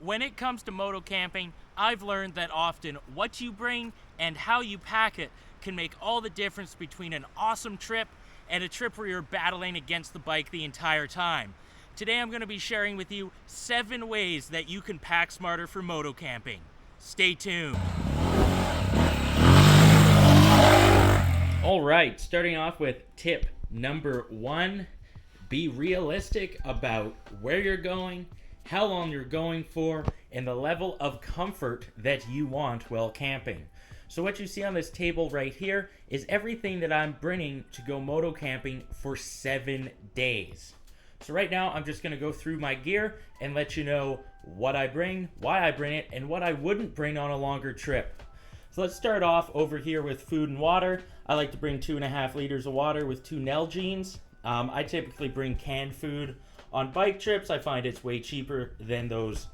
When it comes to moto camping, I've learned that often what you bring and how you pack it can make all the difference between an awesome trip and a trip where you're battling against the bike the entire time. Today I'm going to be sharing with you 7 ways that you can pack smarter for moto camping. Stay tuned. All right, starting off with tip number 1, be realistic about where you're going, how long you're going for, and the level of comfort that you want while camping. So what you see on this table right here is everything that I'm bringing to go moto camping for 7 days. So right now I'm just going to go through my gear and let you know what I bring, why I bring it, and what I wouldn't bring on a longer trip. So let's start off over here with food and water. I like to bring 2.5 liters of water with 2 Nalgene's. I typically bring canned food on bike trips. I find it's way cheaper than those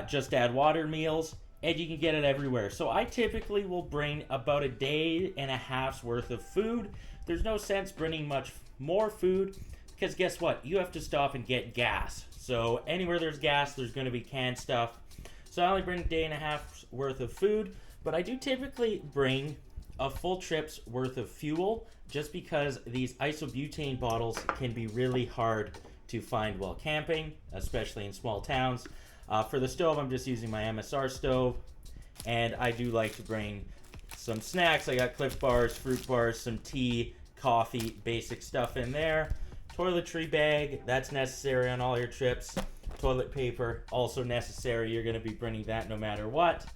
just add water meals, and you can get it everywhere. So I typically will bring about a day and a half's worth of food. There's no sense bringing much more food because guess what? You have to stop and get gas. So anywhere there's gas, there's going to be canned stuff. So I only bring a day and a half's worth of food, but I do typically bring a full trip's worth of fuel just because these isobutane bottles can be really hard to find while camping, especially in small towns. For the stove, I'm just using my MSR stove, and I do like to bring some snacks. I got Cliff Bars, fruit bars, some tea, coffee, basic stuff in there. Toiletry bag, that's necessary on all your trips. Toilet paper, also necessary. You're going to be bringing that no matter what.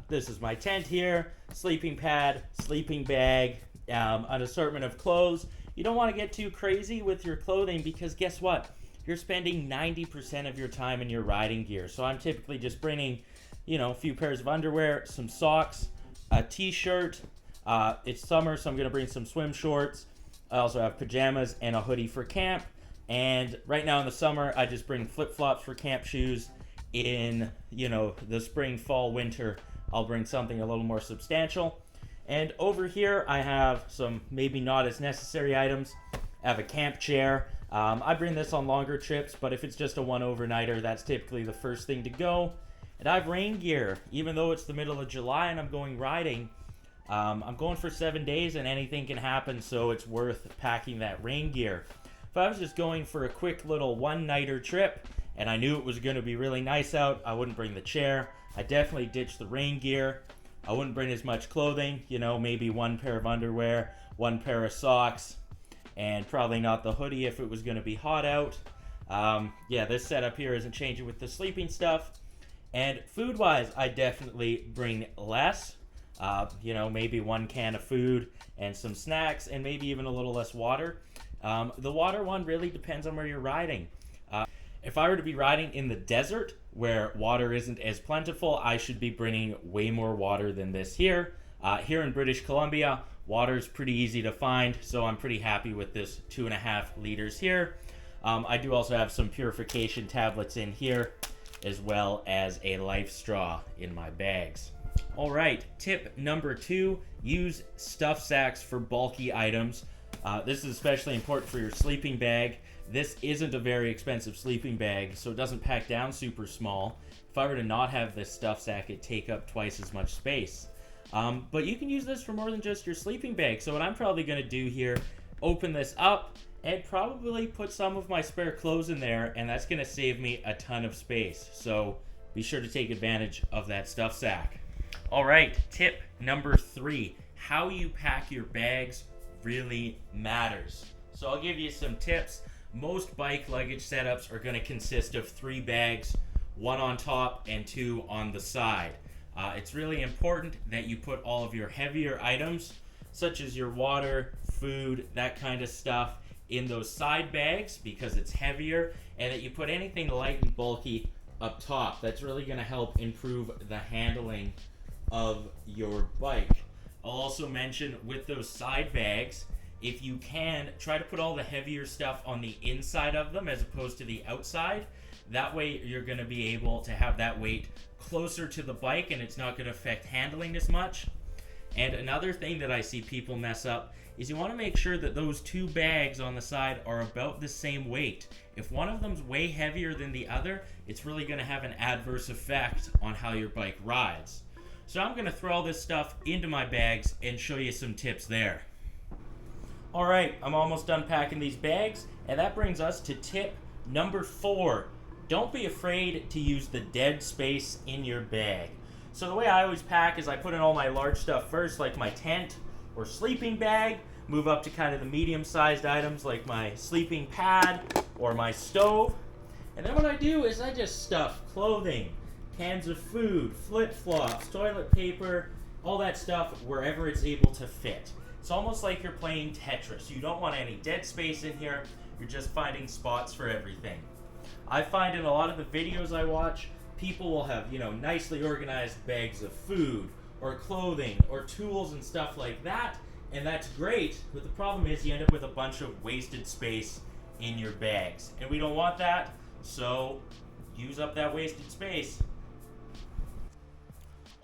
This is my tent here, sleeping pad, sleeping bag, an assortment of clothes. You don't want to get too crazy with your clothing because guess what? You're spending 90% of your time in your riding gear. So I'm typically just bringing, a few pairs of underwear, some socks, a t-shirt. It's summer, so I'm going to bring some swim shorts. I also have pajamas and a hoodie for camp. And right now in the summer, I just bring flip-flops for camp shoes. In, the spring, fall, winter, I'll bring something a little more substantial. And over here, I have some maybe not as necessary items. I have a camp chair. I bring this on longer trips, but if it's just a one overnighter, that's typically the first thing to go. And I have rain gear. Even though it's the middle of July and I'm going riding, I'm going for 7 days and anything can happen, so it's worth packing that rain gear. If I was just going for a quick little one-nighter trip and I knew it was going to be really nice out, I wouldn't bring the chair. I definitely ditch the rain gear. I wouldn't bring as much clothing, maybe 1 pair of underwear, 1 pair of socks, and probably not the hoodie if it was going to be hot out. This setup here isn't changing with the sleeping stuff. And food-wise, I definitely bring less. Maybe 1 can of food and some snacks and maybe even a little less water. The water one really depends on where you're riding. If I were to be riding in the desert where water isn't as plentiful, I should be bringing way more water than this here. Here in British Columbia, water is pretty easy to find, so I'm pretty happy with this 2.5 liters here. I do also have some purification tablets in here, as well as a life straw in my bags. All right, tip number 2, use stuff sacks for bulky items. This is especially important for your sleeping bag. This isn't a very expensive sleeping bag, so it doesn't pack down super small. If I were to not have this stuff sack, it'd take up twice as much space. But you can use this for more than just your sleeping bag. So what I'm probably going to do here, open this up and probably put some of my spare clothes in there, and that's going to save me a ton of space. So be sure to take advantage of that stuff sack. All right, tip number 3, how you pack your bags really matters. So I'll give you some tips. Most bike luggage setups are going to consist of 3 bags, 1 on top and 2 on the side. It's really important that you put all of your heavier items, such as your water, food, that kind of stuff, in those side bags because it's heavier, and that you put anything light and bulky up top. That's really going to help improve the handling of your bike. I'll also mention with those side bags, if you can, try to put all the heavier stuff on the inside of them as opposed to the outside. That way you're going to be able to have that weight closer to the bike and it's not going to affect handling as much. And another thing that I see people mess up is you want to make sure that those two bags on the side are about the same weight. If one of them's way heavier than the other, it's really going to have an adverse effect on how your bike rides. So I'm going to throw all this stuff into my bags and show you some tips there. Alright, I'm almost done packing these bags, and that brings us to tip number 4. Don't be afraid to use the dead space in your bag. So the way I always pack is I put in all my large stuff first, like my tent or sleeping bag, move up to kind of the medium-sized items like my sleeping pad or my stove. And then what I do is I just stuff clothing, cans of food, flip-flops, toilet paper, all that stuff wherever it's able to fit. It's almost like you're playing Tetris. You don't want any dead space in here, you're just finding spots for everything. I find in a lot of the videos I watch, people will have, nicely organized bags of food or clothing or tools and stuff like that, and that's great, but the problem is you end up with a bunch of wasted space in your bags, and we don't want that, so use up that wasted space.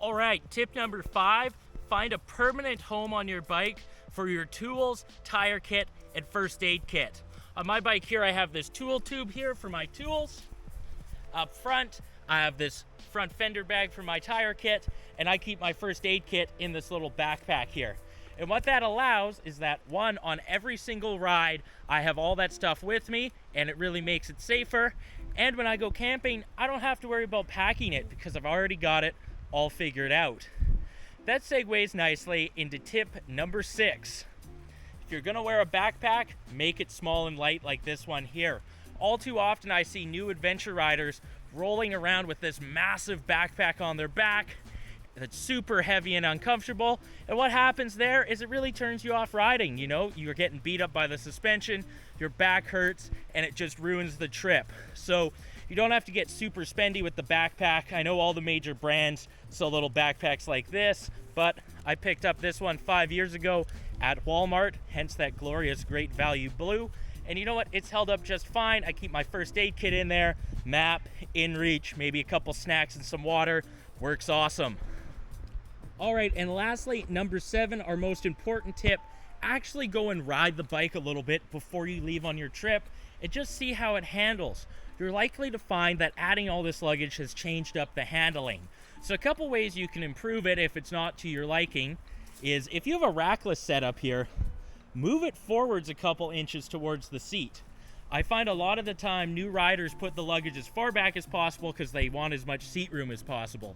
Alright, tip number 5, find a permanent home on your bike for your tools, tire kit, and first aid kit. On my bike here I have this tool tube here for my tools. Up front I have this front fender bag for my tire kit, and I keep my first aid kit in this little backpack here. And what that allows is that, one, on every single ride, I have all that stuff with me, and it really makes it safer. And when I go camping, I don't have to worry about packing it because I've already got it all figured out. That segues nicely into tip number 6. If you're gonna wear a backpack, make it small and light like this one here. All too often I see new adventure riders rolling around with this massive backpack on their back that's super heavy and uncomfortable, and what happens there is it really turns you off riding. You're getting beat up by the suspension, your back hurts, and it just ruins the trip. So you don't have to get super spendy with the backpack. I know all the major brands sell little backpacks like this, but I picked up this one 5 years ago at Walmart, hence that glorious Great Value blue. And you know what? It's held up just fine. I keep my first aid kit in there, map, InReach, maybe a couple snacks and some water. Works awesome. All right, and lastly, number 7, our most important tip, actually go and ride the bike a little bit before you leave on your trip and just see how it handles. You're likely to find that adding all this luggage has changed up the handling. So a couple ways you can improve it if it's not to your liking is if you have a rackless setup here, move it forwards a couple inches towards the seat. I find a lot of the time new riders put the luggage as far back as possible because they want as much seat room as possible.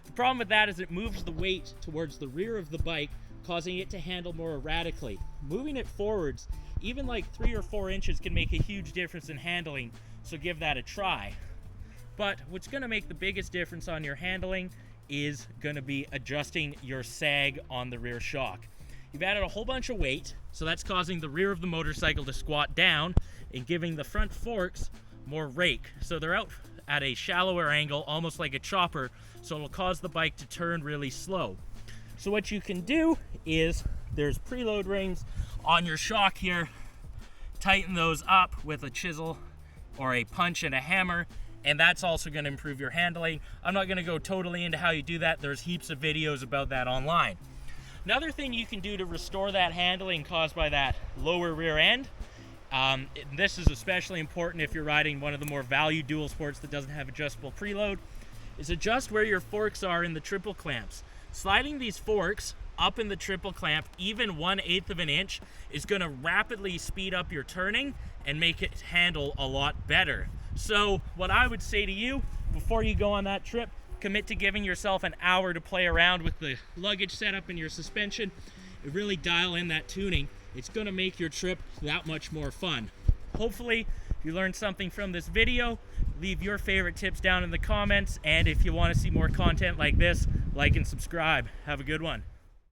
The problem with that is it moves the weight towards the rear of the bike, causing it to handle more erratically. Moving it forwards, even like 3 or 4 inches, can make a huge difference in handling, so give that a try. But what's going to make the biggest difference on your handling is going to be adjusting your sag on the rear shock. You've added a whole bunch of weight, so that's causing the rear of the motorcycle to squat down and giving the front forks more rake. So they're out at a shallower angle, almost like a chopper, so it'll cause the bike to turn really slow. So what you can do is, there's preload rings on your shock here, tighten those up with a chisel or a punch and a hammer, and that's also going to improve your handling. I'm not going to go totally into how you do that. There's heaps of videos about that online. Another thing you can do to restore that handling caused by that lower rear end, this is especially important if you're riding one of the more value dual sports that doesn't have adjustable preload, is adjust where your forks are in the triple clamps. Sliding these forks up in the triple clamp even 1/8 of an inch is going to rapidly speed up your turning and make it handle a lot better. So what I would say to you before you go on that trip, commit to giving yourself an hour to play around with the luggage setup and your suspension and really dial in that tuning. It's going to make your trip that much more fun. Hopefully you learned something from this video. Leave your favorite tips down in the comments, and if you want to see more content like this, like and subscribe. Have a good one.